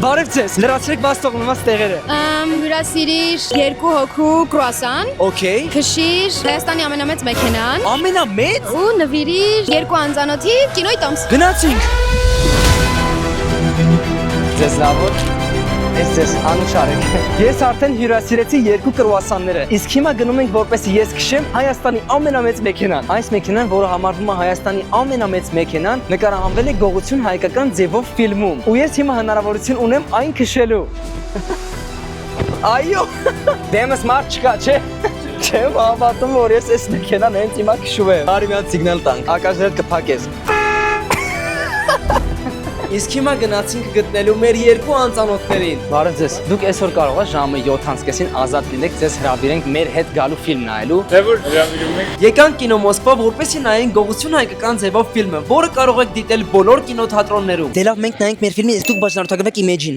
Բարև ձեզ։ Լրացրեք բաց թողնված տեղերը։ Հյուրասիրիր 2 հոգու կրուասան, Okay։ քշիր Հայաստանի ամենամեծ մեքենան Ամենամեծ։ ու նվիրիր 2 անծանոթի կինոյի տոմս։ Գնացինք։ Ձեզ լավոտ։ Ես ձեզ անուշար եք։ Ես արդեն հյուրասիրեցի 2 կրուասանները։ Իսկ հիմա գնում ենք որպեսզի ես քշեմ Հայաստանի ամենամեծ մեքենան։ Այս մեքենան, որը համարվում է Հայաստանի ամենամեծ մեքենան, նկարահանվել է Գողություն հայկական ձևով ֆիլմում։ Ու ես հիմա հնարավորություն ունեմ այն քշելու։ Այո։ Դեմս մարդ չկա, չէ։ Չեմ հավատում, որ ես այս մեքենան հենց հիմա քշում եմ։ Արի մի հատ սիգնալ տանք։ Ակաժներ կփակես։ Իսկ հիմա գնացինք գտնելու մեր 2 անծանոթներին։ Բարև ձեզ։ Դուք այսօր կարող եք ժամը 7:30-ին ազատ լինեք, ձեզ հրավիրենք մեր հետ գալու ֆիլմ նայելու։ Դե որ հրավիրում եք։ Եկանք կինո Մոսկվա, որպեսզի նայենք Գողություն հայկական ձևով ֆիլմը, որը կարող եք դիտել բոլոր կինոթատրոններում։ Դե լավ, մենք նայենք մեր ֆիլմը, իսկ դուք բաժանորդագրվեք իմեջին։